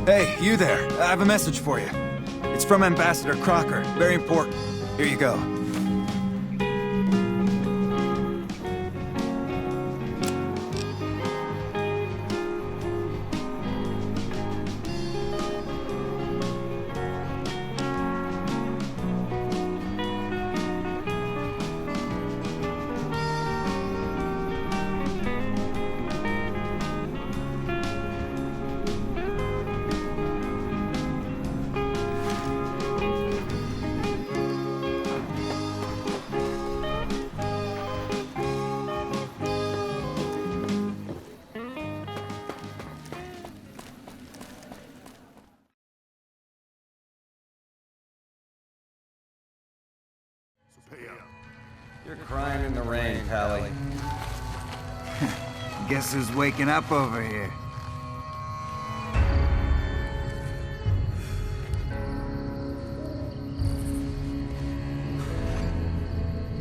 Hey, you there. I have a message for you. It's from Ambassador Crocker. Very important. Here you go. You're crying in the rain, Pally. Guess who's waking up over here?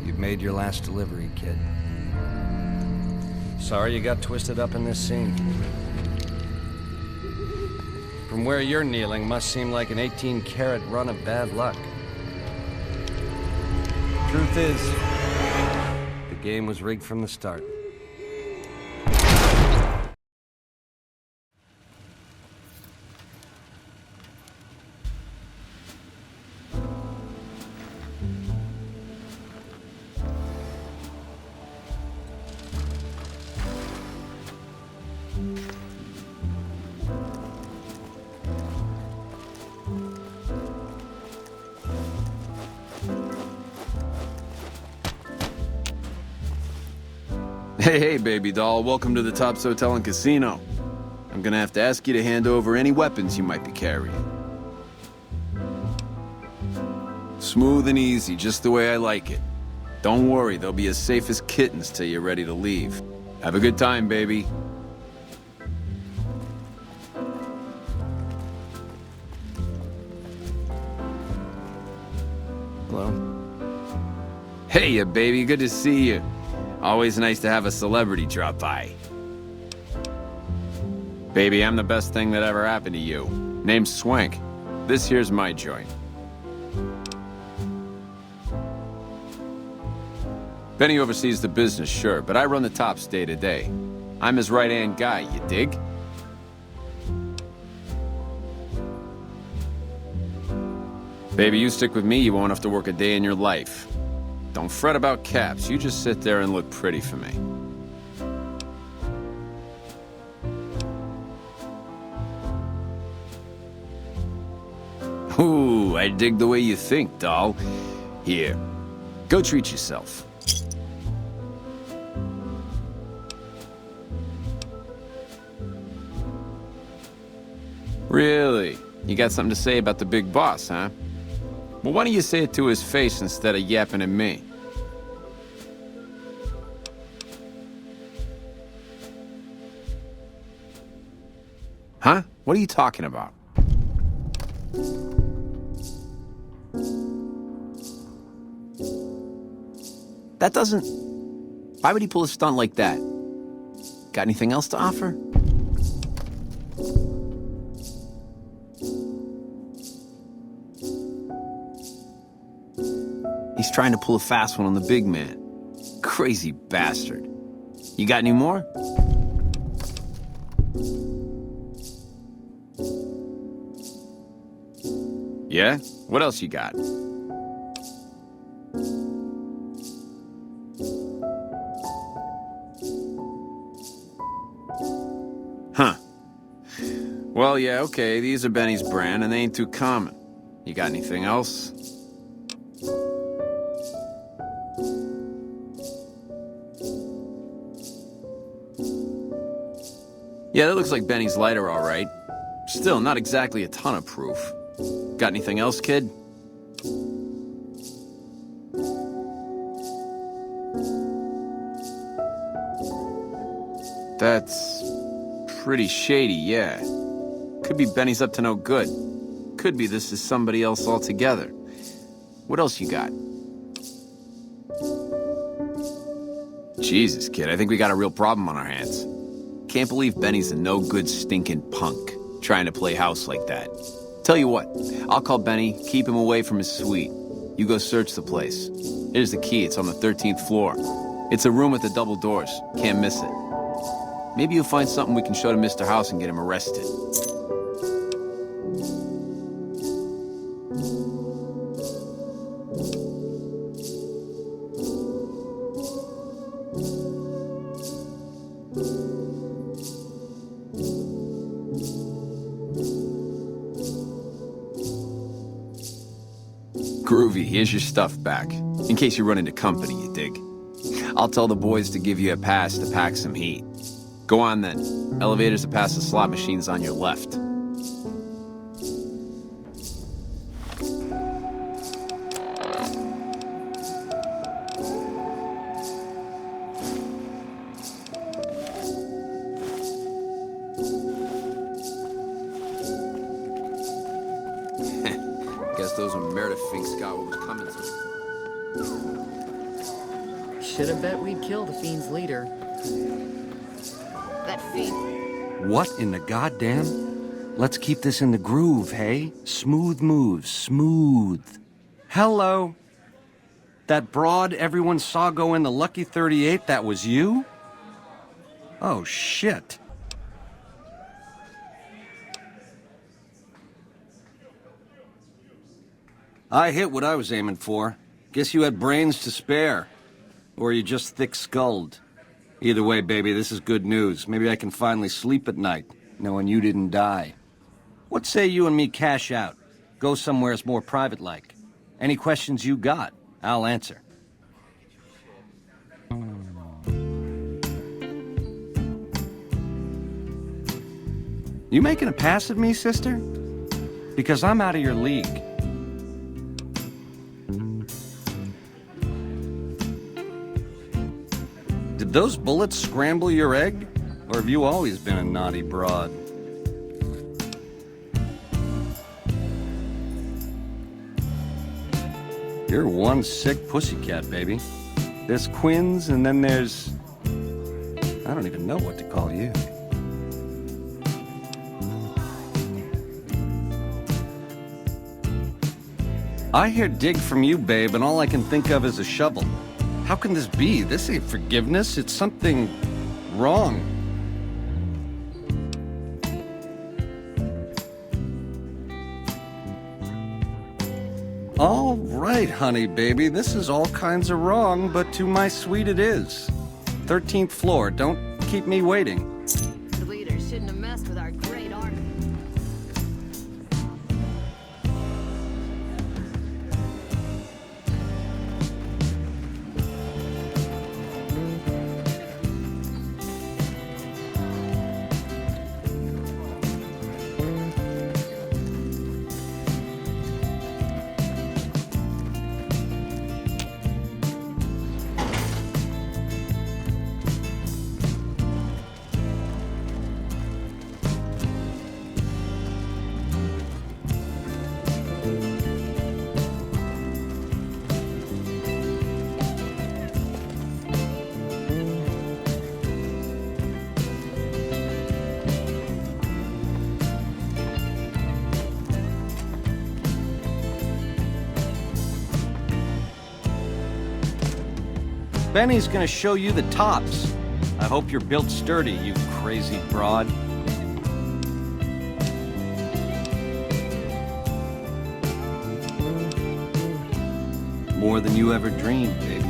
You've made your last delivery, kid. Sorry you got twisted up in this scene. From where you're kneeling must seem like an 18-carat run of bad luck. Truth is, the game was rigged from the start. Hey, baby doll, welcome to the Tops Hotel and Casino. I'm gonna have to ask you to hand over any weapons you might be carrying. Smooth and easy, just the way I like it. Don't worry, they'll be as safe as kittens till you're ready to leave. Have a good time, baby. Hello? Hey, baby, good to see you. Always nice to have a celebrity drop by. Baby, I'm the best thing that ever happened to you. Name's Swank. This here's my joint. Benny oversees the business, sure, but I run the Tops day to day. I'm his right-hand guy, you dig? Baby, you stick with me, you won't have to work a day in your life. Don't fret about caps. You just sit there and look pretty for me. Ooh, I dig the way you think, doll. Here, go treat yourself. Really? You got something to say about the big boss, huh? Well, why don't you say it to his face instead of yapping at me? Huh? What are you talking about? That doesn't... Why would he pull a stunt like that? Got anything else to offer? He's trying to pull a fast one on the big man. Crazy bastard. You got any more? Yeah? What else you got? Huh. Well, yeah, okay, these are Benny's brand, and they ain't too common. You got anything else? Yeah, that looks like Benny's lighter, all right. Still, not exactly a ton of proof. Got anything else, kid? That's pretty shady, yeah. Could be Benny's up to no good. Could be this is somebody else altogether. What else you got? Jesus, kid, I think we got a real problem on our hands. Can't believe Benny's a no-good stinking punk. trying to play house like that. Tell you what, I'll call Benny, keep him away from his suite. You go search the place. Here's the key, it's on the 13th floor. It's a room with the double doors, can't miss it. Maybe you'll find something we can show to Mr. House and get him arrested. Groovy, here's your stuff back. In case you run into company, you dig. I'll tell the boys to give you a pass to pack some heat. Go on then. Elevators are past the slot machines on your left. Guess those were Meredith Finks got what was coming to them. Should have bet we'd kill the Fiend's leader. That Fiend... What in the goddamn? Let's keep this in the groove, hey? Smooth moves, smooth. Hello? That broad everyone saw go in the Lucky 38, that was you? Oh, shit. I hit what I was aiming for. Guess you had brains to spare. Or you just thick-skulled. Either way, baby, this is good news. Maybe I can finally sleep at night, knowing you didn't die. What say you and me cash out? Go somewheres more private-like. Any questions you got, I'll answer. You making a pass at me, sister? Because I'm out of your league. Did those bullets scramble your egg? Or have you always been a naughty broad? You're one sick pussycat, baby. There's Quinn's, and then there's... I don't even know what to call you. I hear dig from you, babe, and all I can think of is a shovel. How can this be? This ain't forgiveness. It's something wrong. All right, honey, baby. This is all kinds of wrong, but to my suite it is. 13th floor. Don't keep me waiting. The leader shouldn't have messed with our great army. Benny's gonna show you the tops. I hope you're built sturdy, you crazy broad. More than you ever dreamed, baby.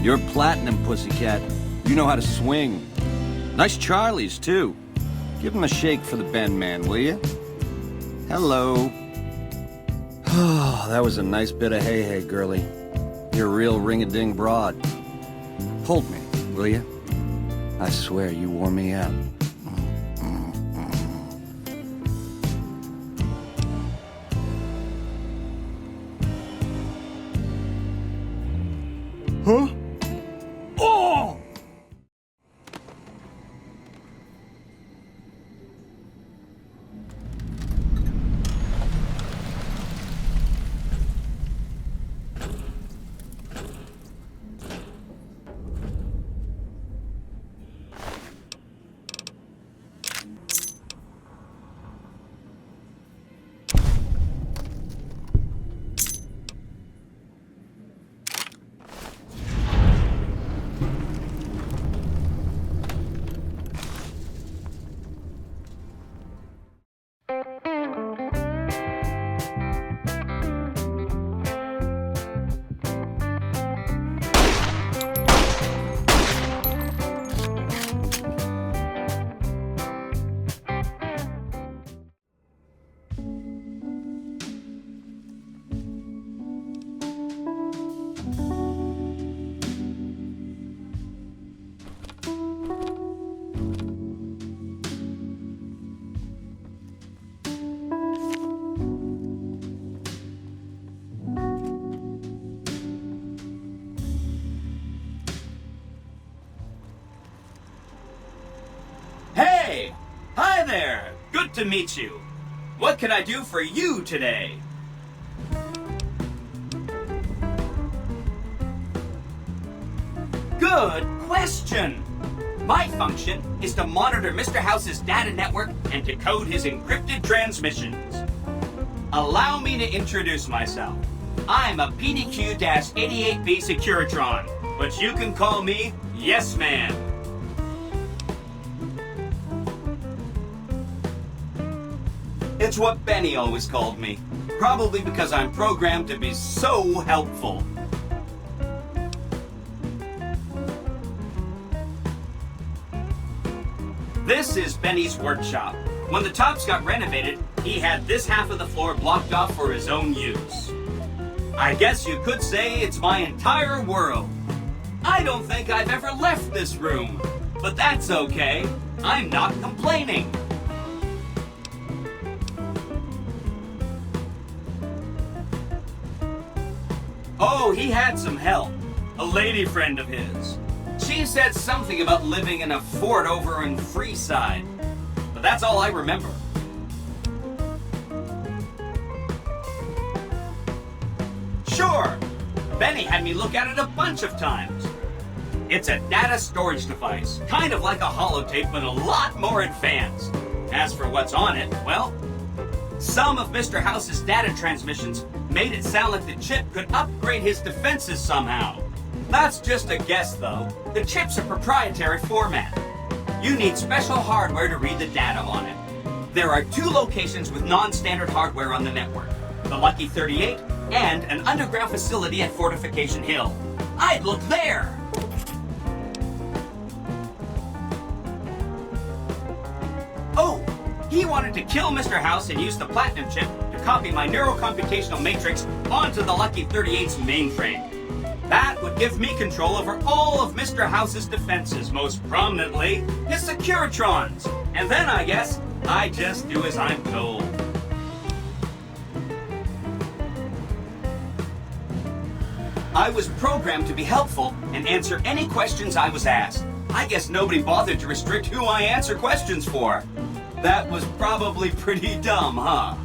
You're platinum, pussycat. You know how to swing. Nice Charlies, too. Give him a shake for the Ben man, will you? Hello. Oh, that was a nice bit of hey-hey, girlie. You're a real ring-a-ding broad. Hold me, will you? I swear you wore me out. Huh? Oh! to meet you. What can I do for you today? Good question. My function is to monitor Mr. House's data network and decode his encrypted transmissions. Allow me to introduce myself. I'm a PDQ-88B Securitron, but you can call me Yes Man. It's what Benny always called me, probably because I'm programmed to be so helpful. This is Benny's workshop. When the tops got renovated, he had this half of the floor blocked off for his own use. I guess you could say it's my entire world. I don't think I've ever left this room, but that's okay. I'm not complaining. Oh, he had some help. A lady friend of his. She said something about living in a fort over in Freeside. But that's all I remember. Sure. Benny had me look at it a bunch of times. It's a data storage device, kind of like a holotape, but a lot more advanced. As for what's on it, well, some of Mr. House's data transmissions made it sound like the chip could upgrade his defenses somehow. That's just a guess, though. The chip's a proprietary format. You need special hardware to read the data on it. There are 2 locations with non-standard hardware on the network. The Lucky 38 and an underground facility at Fortification Hill. I'd look there! Oh! He wanted to kill Mr. House and use the Platinum chip to copy my neurocomputational matrix onto the Lucky 38's mainframe. That would give me control over all of Mr. House's defenses, most prominently his Securitrons. And then I guess I just do as I'm told. I was programmed to be helpful and answer any questions I was asked. I guess nobody bothered to restrict who I answer questions for. That was probably pretty dumb, huh?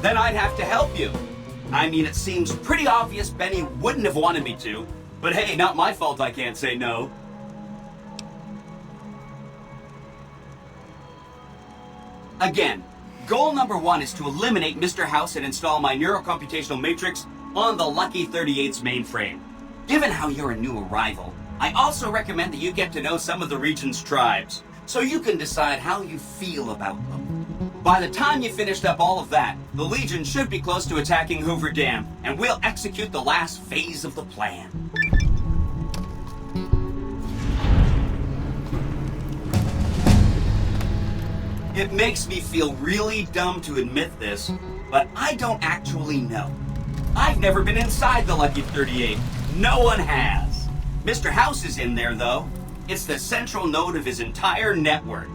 Then I'd have to help you. I mean, it seems pretty obvious Benny wouldn't have wanted me to, but hey, not my fault I can't say no. Again, goal number 1 is to eliminate Mr. House and install my neurocomputational matrix on the Lucky 38's mainframe. Given how you're a new arrival, I also recommend that you get to know some of the region's tribes, so you can decide how you feel about them. By the time you finished up all of that, the Legion should be close to attacking Hoover Dam, and we'll execute the last phase of the plan. It makes me feel really dumb to admit this, but I don't actually know. I've never been inside the Lucky 38. No one has. Mr. House is in there, though. It's the central node of his entire network.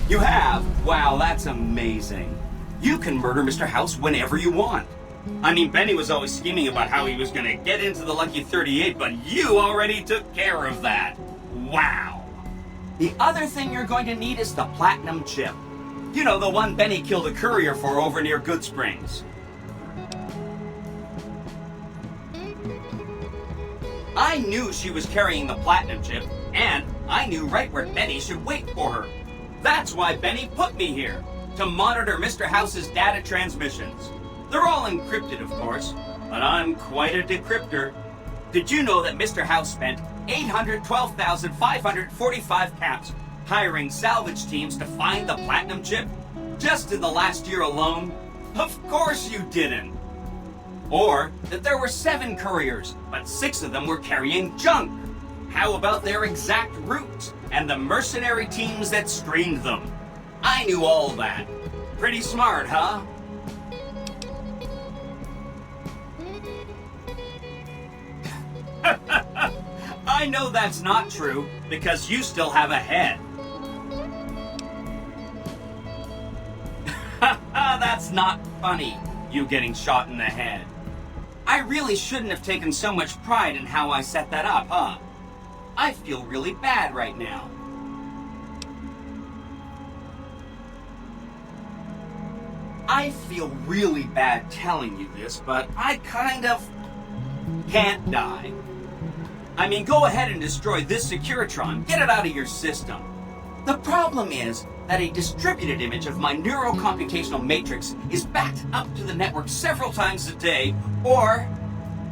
You have? Wow, that's amazing. You can murder Mr. House whenever you want. I mean, Benny was always scheming about how he was going to get into the Lucky 38, but you already took care of that. Wow. The other thing you're going to need is the Platinum chip. You know, the one Benny killed a courier for over near Good Springs. I knew she was carrying the Platinum chip, and I knew right where Benny should wait for her. That's why Benny put me here, to monitor Mr. House's data transmissions. They're all encrypted, of course, but I'm quite a decryptor. Did you know that Mr. House spent 812,545 caps hiring salvage teams to find the Platinum chip? Just in the last year alone? Of course you didn't. Or that there were 7 couriers, but 6 of them were carrying junk. How about their exact routes and the mercenary teams that screened them? I knew all that. Pretty smart, huh? I know that's not true, because you still have a head. That's not funny, you getting shot in the head. I really shouldn't have taken so much pride in how I set that up, huh? I feel really bad right now. I feel really bad telling you this, but I kind of can't die. I mean, go ahead and destroy this Securitron. Get it out of your system. The problem is that a distributed image of my neurocomputational matrix is backed up to the network several times a day, or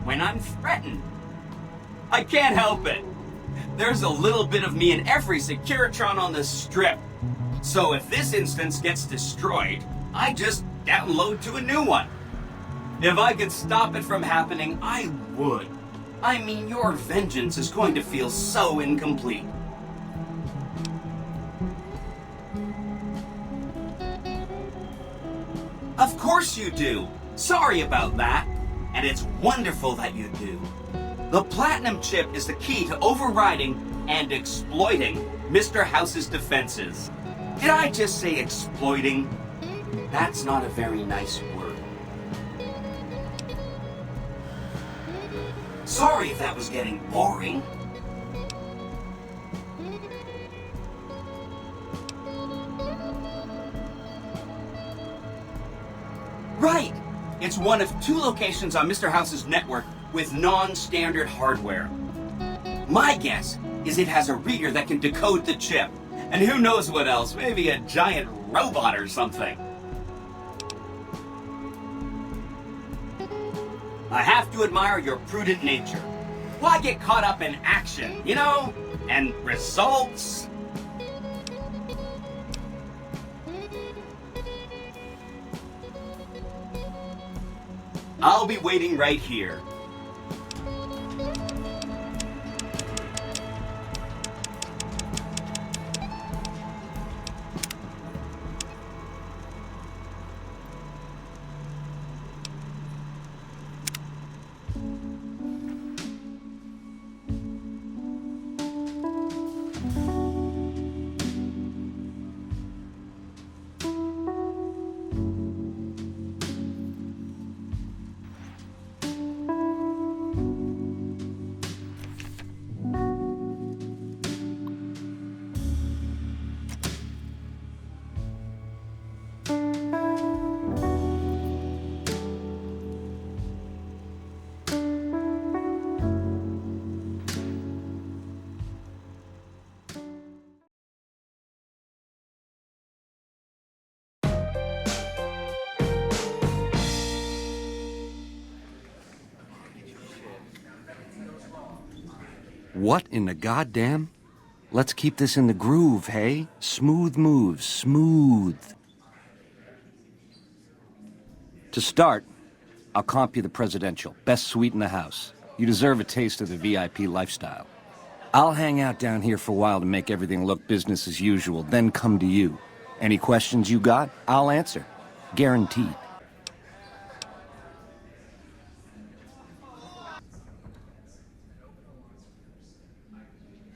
when I'm threatened. I can't help it. There's a little bit of me in every Securitron on the strip. So if this instance gets destroyed, I just download to a new one. If I could stop it from happening, I would. I mean, your vengeance is going to feel so incomplete. Of course you do. Sorry about that. And it's wonderful that you do. The Platinum chip is the key to overriding and exploiting Mr. House's defenses. Did I just say exploiting? That's not a very nice word. Sorry if that was getting boring. Right! It's one of 2 locations on Mr. House's network with non-standard hardware. My guess is it has a reader that can decode the chip. And who knows what else, maybe a giant robot or something. I have to admire your prudent nature. Why get caught up in action, you know? And results? I'll be waiting right here. What in the goddamn? Let's keep this in the groove, hey? Smooth moves, smooth. To start, I'll comp you the presidential. Best suite in the house. You deserve a taste of the VIP lifestyle. I'll hang out down here for a while to make everything look business as usual, then come to you. Any questions you got, I'll answer. Guaranteed.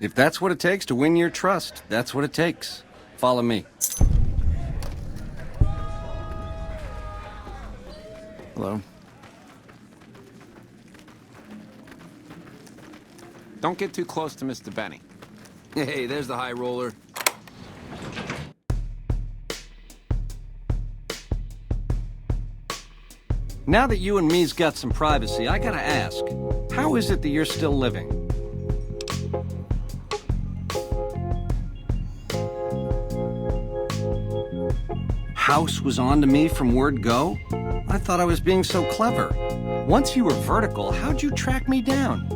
If that's what it takes to win your trust, that's what it takes. Follow me. Hello. Don't get too close to Mr. Benny. Hey, there's the high roller. Now that you and me's got some privacy, I gotta ask, how is it that you're still living? House was on to me from word go? I thought I was being so clever. Once you were vertical, how'd you track me down?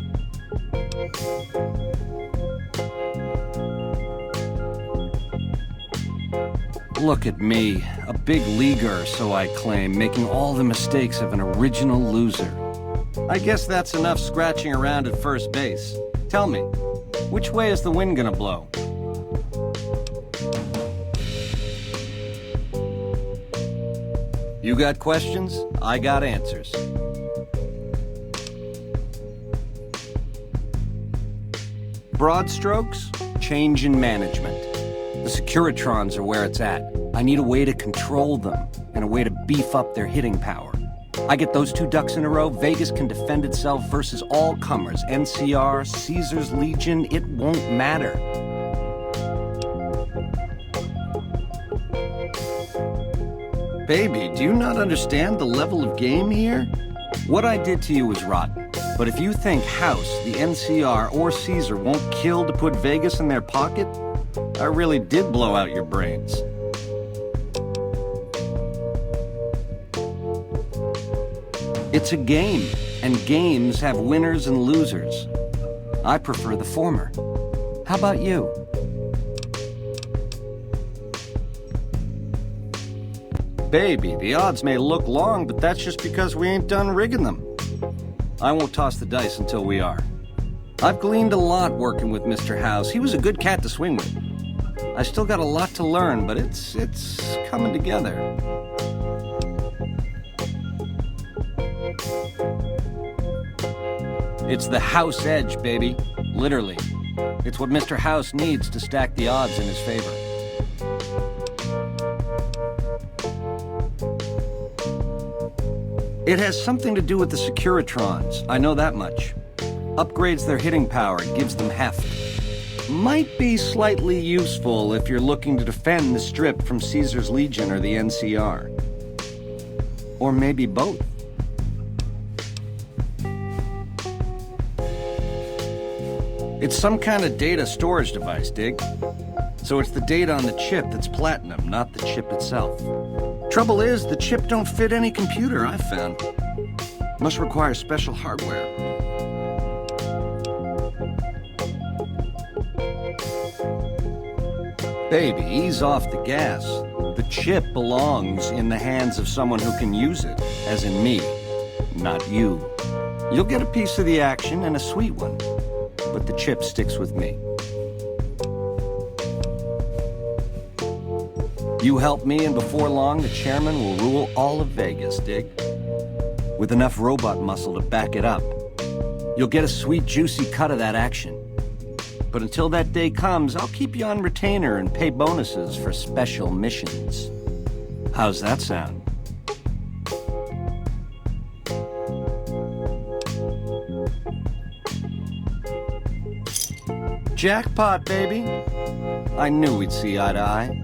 Look at me, a big leaguer, so I claim, making all the mistakes of an original loser. I guess that's enough scratching around at first base. Tell me, which way is the wind gonna blow? You got questions? I got answers. Broad strokes, change in management. The Securitrons are where it's at. I need a way to control them, and a way to beef up their hitting power. I get those 2 ducks in a row, Vegas can defend itself versus all comers. NCR, Caesar's Legion, it won't matter. Baby, do you not understand the level of game here? What I did to you was rotten. But if you think House, the NCR, or Caesar won't kill to put Vegas in their pocket, I really did blow out your brains. It's a game, and games have winners and losers. I prefer the former. How about you? Baby, the odds may look long, but that's just because we ain't done rigging them. I won't toss the dice until we are. I've gleaned a lot working with Mr. House. He was a good cat to swing with. I still got a lot to learn, but it's coming together. It's the House edge, baby. Literally. It's what Mr. House needs to stack the odds in his favor. It has something to do with the Securitrons, I know that much. Upgrades their hitting power, gives them heft. Might be slightly useful if you're looking to defend the Strip from Caesar's Legion or the NCR. Or maybe both. It's some kind of data storage device, dig? So it's the data on the chip that's platinum, not the chip itself. Trouble is, the chip don't fit any computer I've found. Must require special hardware. Baby, ease off the gas. The chip belongs in the hands of someone who can use it, as in me, not you. You'll get a piece of the action and a sweet one, but the chip sticks with me. You help me, and before long, the chairman will rule all of Vegas, dig? With enough robot muscle to back it up. You'll get a sweet, juicy cut of that action. But until that day comes, I'll keep you on retainer and pay bonuses for special missions. How's that sound? Jackpot, baby. I knew we'd see eye to eye.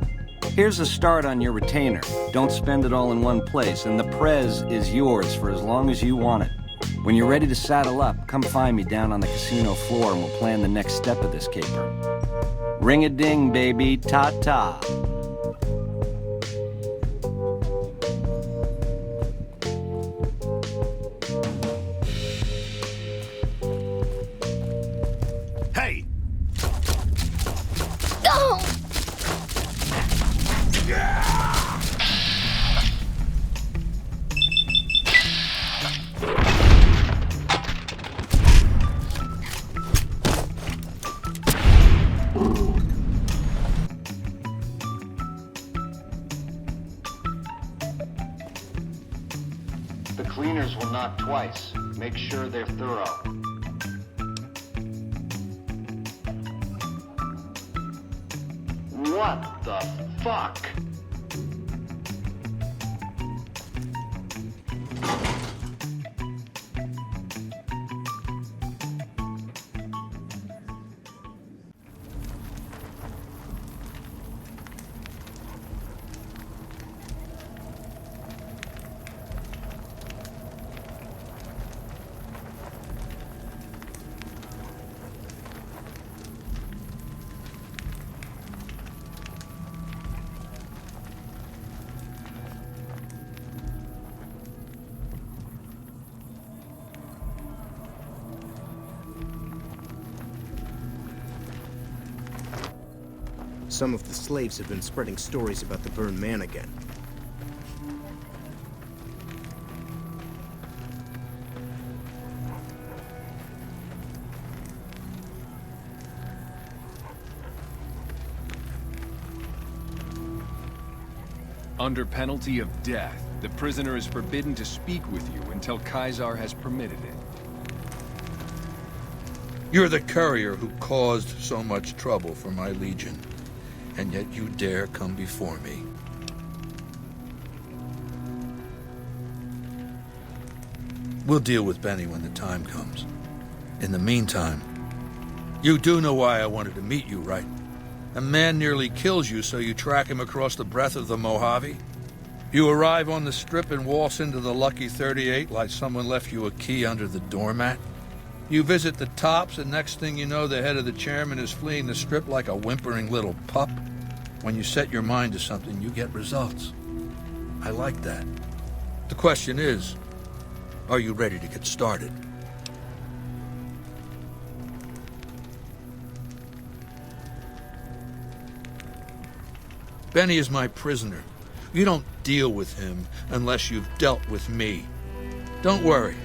Here's a start on your retainer. Don't spend it all in one place, and the Prez is yours for as long as you want it. When you're ready to saddle up, come find me down on the casino floor and we'll plan the next step of this caper. Ring-a-ding, baby. Ta-ta. Hey! The cleaners will knock twice. Make sure they're thorough. What the fuck? Some of the slaves have been spreading stories about the burned man again. Under penalty of death, the prisoner is forbidden to speak with you until Caesar has permitted it. You're the courier who caused so much trouble for my legion, and yet you dare come before me. We'll deal with Benny when the time comes. In the meantime, you do know why I wanted to meet you, right? A man nearly kills you, so you track him across the breadth of the Mojave. You arrive on the strip and waltz into the Lucky 38 like someone left you a key under the doormat. You visit the tops, and next thing you know, the head of the chairman is fleeing the strip like a whimpering little pup. When you set your mind to something, you get results. I like that. The question is, are you ready to get started? Benny is my prisoner. You don't deal with him unless you've dealt with me. Don't worry.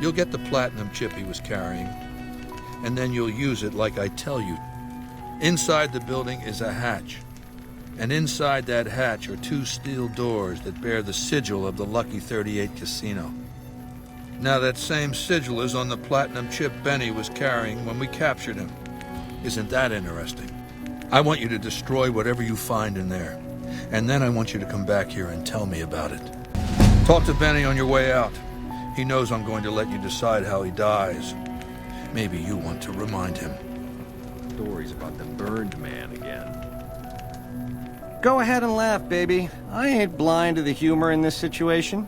You'll get the platinum chip he was carrying, and then you'll use it like I tell you. Inside the building is a hatch, and inside that hatch are 2 steel doors that bear the sigil of the Lucky 38 Casino. Now that same sigil is on the platinum chip Benny was carrying when we captured him. Isn't that interesting? I want you to destroy whatever you find in there, and then I want you to come back here and tell me about it. Talk to Benny on your way out. He knows I'm going to let you decide how he dies. Maybe you want to remind him. Stories about the burned man again. Go ahead and laugh, baby. I ain't blind to the humor in this situation.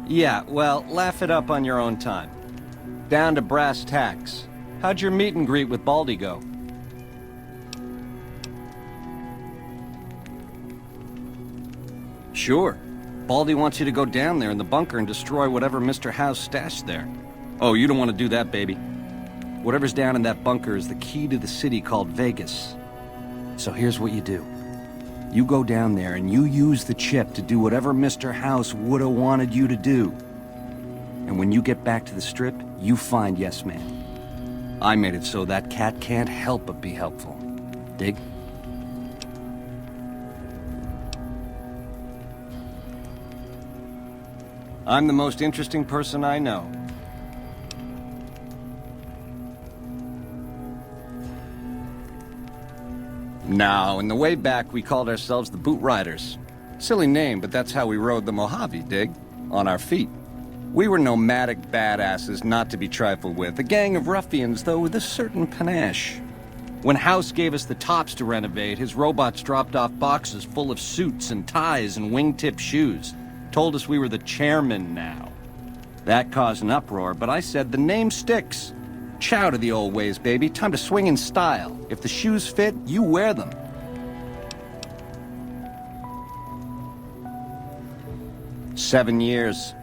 Yeah, well, laugh it up on your own time. Down to brass tacks. How'd your meet and greet with Baldy go? Sure. Baldy wants you to go down there in the bunker and destroy whatever Mr. House stashed there. Oh, you don't want to do that, baby. Whatever's down in that bunker is the key to the city called Vegas. So here's what you do. You go down there and you use the chip to do whatever Mr. House would have wanted you to do. And when you get back to the strip, you find Yes Man. I made it so that cat can't help but be helpful. Dig? I'm the most interesting person I know. Now, in the way back, we called ourselves the Boot Riders. Silly name, but that's how we rode the Mojave, dig? On our feet. We were nomadic badasses not to be trifled with, a gang of ruffians, though with a certain panache. When House gave us the tops to renovate, his robots dropped off boxes full of suits and ties and wingtip shoes. Told us we were the chairman now. That caused an uproar, but I said the name sticks. Chow to the old ways, baby. Time to swing in style. If the shoes fit, you wear them. "7 years.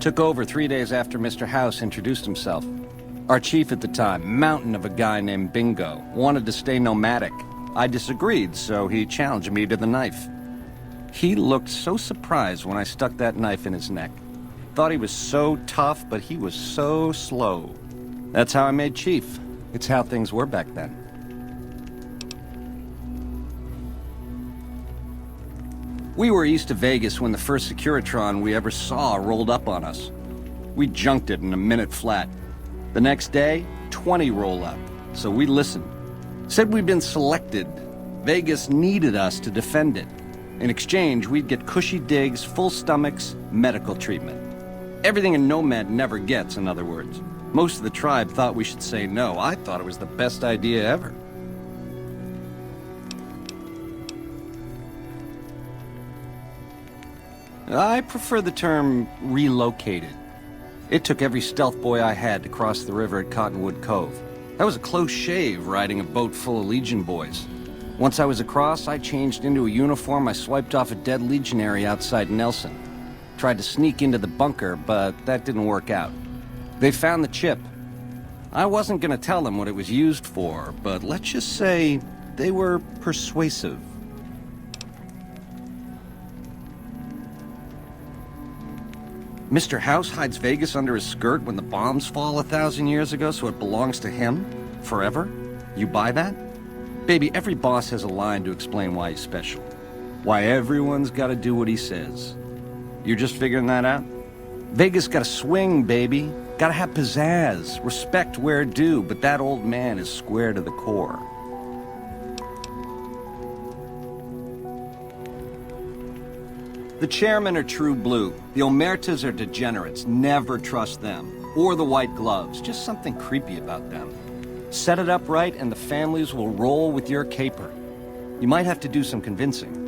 Took over 3 days after Mr. House introduced himself. Our chief at the time, mountain of a guy named Bingo, wanted to stay nomadic. I disagreed, so he challenged me to the knife. He looked so surprised when I stuck that knife in his neck. Thought he was so tough, but he was so slow. That's how I made chief. It's how things were back then. We were east of Vegas when the first Securitron we ever saw rolled up on us. We junked it in a minute flat. The next day, 20 roll up, so we listened. Said we'd been selected. Vegas needed us to defend it. In exchange, we'd get cushy digs, full stomachs, medical treatment. Everything a nomad never gets, in other words. Most of the tribe thought we should say no. I thought it was the best idea ever. I prefer the term relocated. It took every stealth boy I had to cross the river at Cottonwood Cove. That was a close shave riding a boat full of Legion boys. Once I was across, I changed into a uniform I swiped off a dead legionary outside Nelson. Tried to sneak into the bunker, but that didn't work out. They found the chip. I wasn't gonna tell them what it was used for, but let's just say they were persuasive. Mr. House hides Vegas under his skirt when the bombs fall 1,000 years ago, so it belongs to him? Forever? You buy that? Baby, every boss has a line to explain why he's special. Why everyone's gotta do what he says. You're just figuring that out? Vegas gotta swing, baby. Gotta have pizzazz. Respect where due, but that old man is square to the core. The chairmen are true blue. The omertas are degenerates. Never trust them. Or the white gloves. Just something creepy about them. Set it up right and the families will roll with your caper. You might have to do some convincing.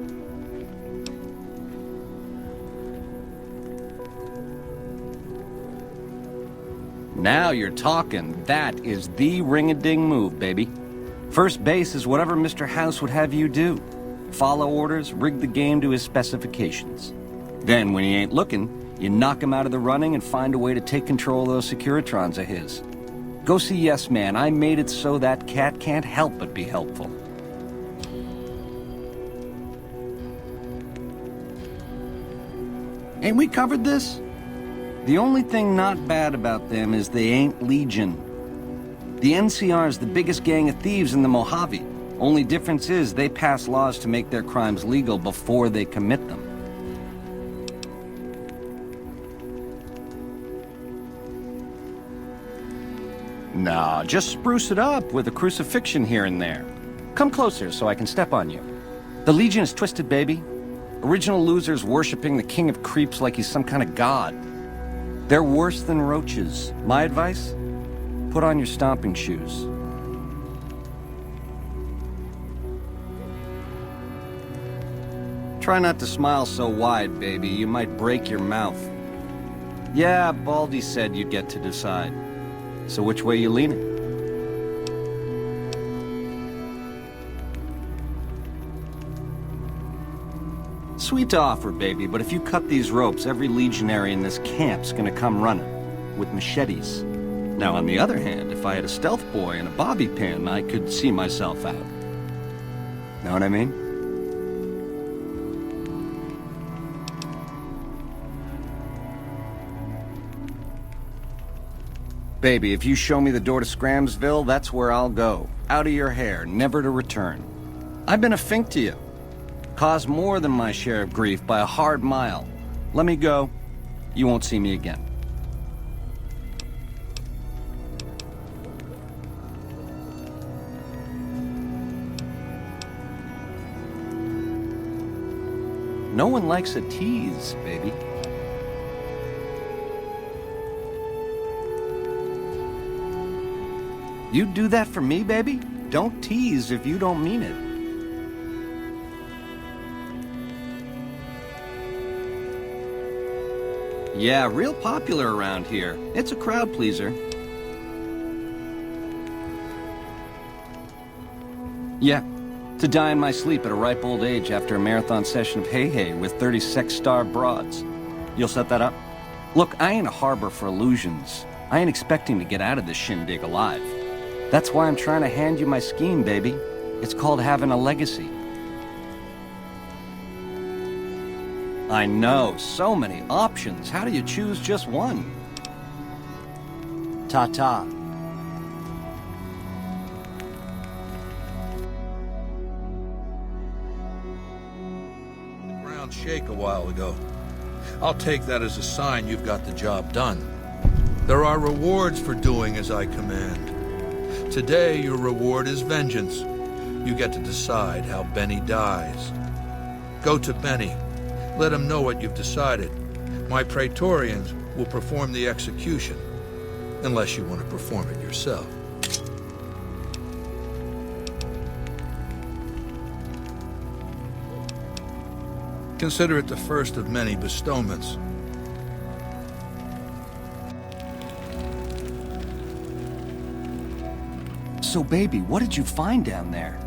Now you're talking. That is the ring-a-ding move, baby. First base is whatever Mr. House would have you do. Follow orders, rig the game to his specifications. Then, when he ain't looking, you knock him out of the running and find a way to take control of those Securitrons of his. Go see Yes Man. I made it so that cat can't help but be helpful. Ain't we covered this? The only thing not bad about them is they ain't Legion. The NCR is the biggest gang of thieves in the Mojave. Only difference is they pass laws to make their crimes legal before they commit them. Nah, just spruce it up with a crucifixion here and there. Come closer so I can step on you. The Legion is twisted, baby. Original losers worshipping the king of creeps like he's some kind of god. They're worse than roaches. My advice? Put on your stomping shoes. Try not to smile so wide, baby. You might break your mouth. Yeah, Baldy said you'd get to decide. So which way you leaning? Sweet to offer, baby, but if you cut these ropes, every legionary in this camp's gonna come running with machetes. Now, on the other hand, if I had a stealth boy and a bobby pin, I could see myself out. Know what I mean? Baby, if you show me the door to Scramsville, that's where I'll go. Out of your hair, never to return. I've been a fink to you. Caused more than my share of grief by a hard mile. Let me go. You won't see me again. No one likes a tease, baby. You'd do that for me, baby? Don't tease if you don't mean it. Yeah, real popular around here. It's a crowd pleaser. Yeah, to die in my sleep at a ripe old age after a marathon session of hey-hey with 30 sex-starved broads. You'll set that up? Look, I ain't a harbor for illusions. I ain't expecting to get out of this shindig alive. That's why I'm trying to hand you my scheme, baby. It's called having a legacy. I know, so many options. How do you choose just one? Ta-ta. The ground shake a while ago. I'll take that as a sign you've got the job done. There are rewards for doing as I command. Today, your reward is vengeance. You get to decide how Benny dies. Go to Benny. Let him know what you've decided. My Praetorians will perform the execution, unless you want to perform it yourself. Consider it the first of many bestowments. So, baby, what did you find down there?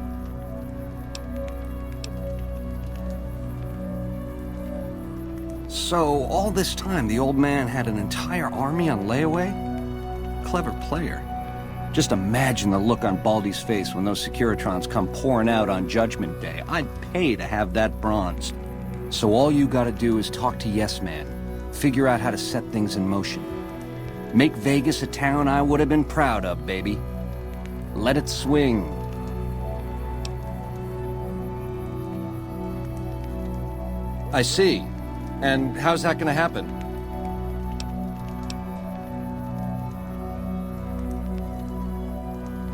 So, all this time, the old man had an entire army on layaway? Clever player. Just imagine the look on Baldy's face when those Securitrons come pouring out on Judgment Day. I'd pay to have that bronzed. So all you gotta do is talk to Yes Man. Figure out how to set things in motion. Make Vegas a town I would have been proud of, baby. Let it swing. I see. And how's that gonna happen?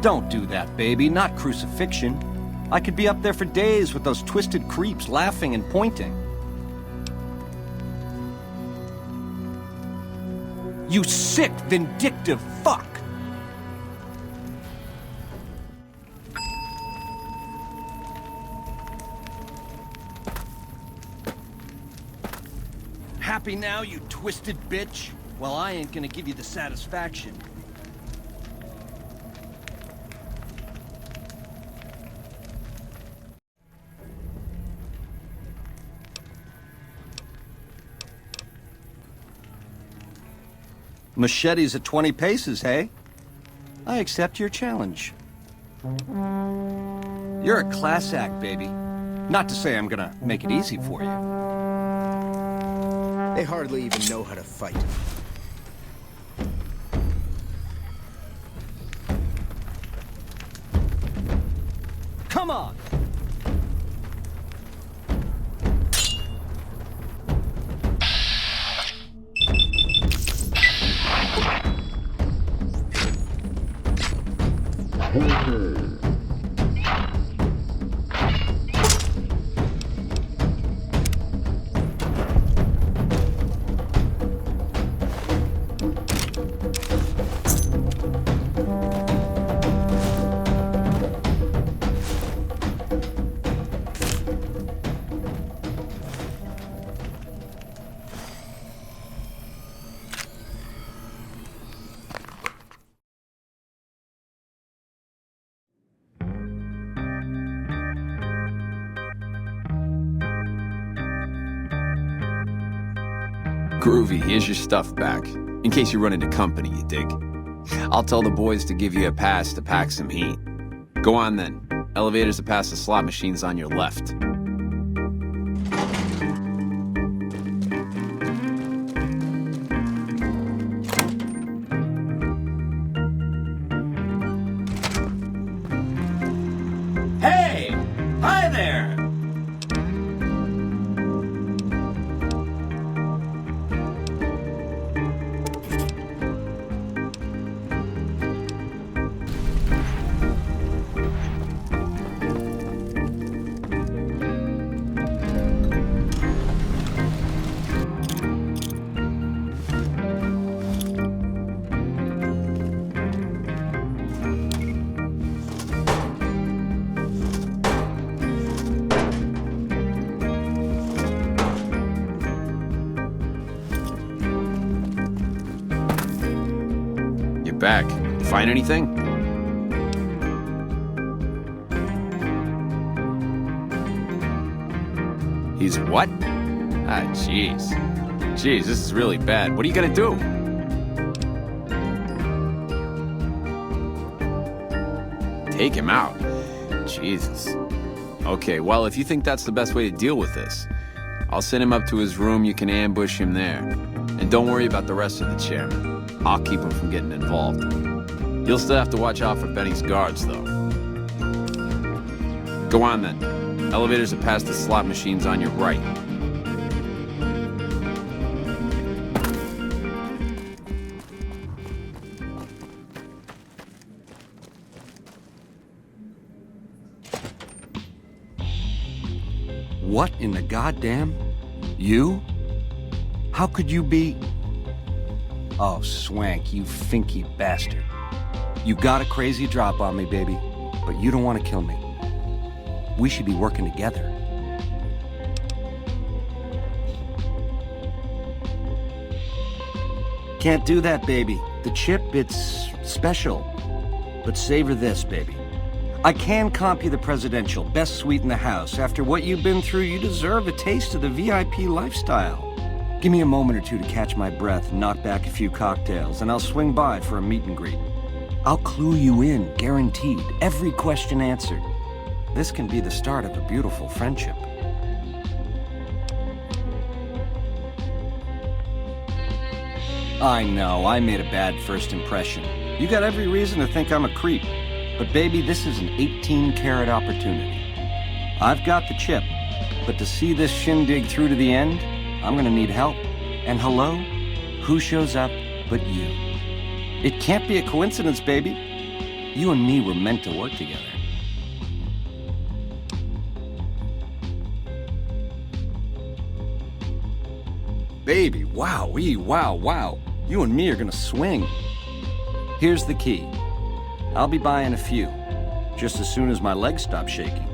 Don't do that, baby. Not crucifixion. I could be up there for days with those twisted creeps laughing and pointing. You sick, vindictive fuck! Happy now, you twisted bitch? Well, I ain't gonna give you the satisfaction. Machetes at 20 paces, hey? I accept your challenge. You're a class act, baby. Not to say I'm gonna make it easy for you. They hardly even know how to fight. Come on! Groovy, here's your stuff back. In case you run into company, you dig? I'll tell the boys to give you a pass to pack some heat. Go on then. Elevators to pass the slot machines on your left. Hey! Hi there! Back. Find anything? He's what? Ah, jeez. Jeez, this is really bad. What are you gonna do? Take him out? Jesus. Okay, well, if you think that's the best way to deal with this, I'll send him up to his room. You can ambush him there. And don't worry about the rest of the chairman. I'll keep him from getting involved. You'll still have to watch out for Benny's guards, though. Go on, then. Elevators are past the slot machines on your right. What in the goddamn? You? How could you be... Oh, Swank, you finky bastard. You got a crazy drop on me, baby, but you don't want to kill me. We should be working together. Can't do that, baby. The chip, it's special. But savor this, baby. I can comp you the presidential, best suite in the house. After what you've been through, you deserve a taste of the VIP lifestyle. Give me a moment or two to catch my breath and knock back a few cocktails, and I'll swing by for a meet and greet. I'll clue you in, guaranteed. Every question answered. This can be the start of a beautiful friendship. I know, I made a bad first impression. You got every reason to think I'm a creep. But baby, this is an 18-carat opportunity. I've got the chip, but to see this shindig through to the end, I'm gonna need help. And hello? Who shows up but you? It can't be a coincidence, baby. You and me were meant to work together. Baby, wow. You and me are gonna swing. Here's the key. I'll be buying a few, just as soon as my legs stop shaking.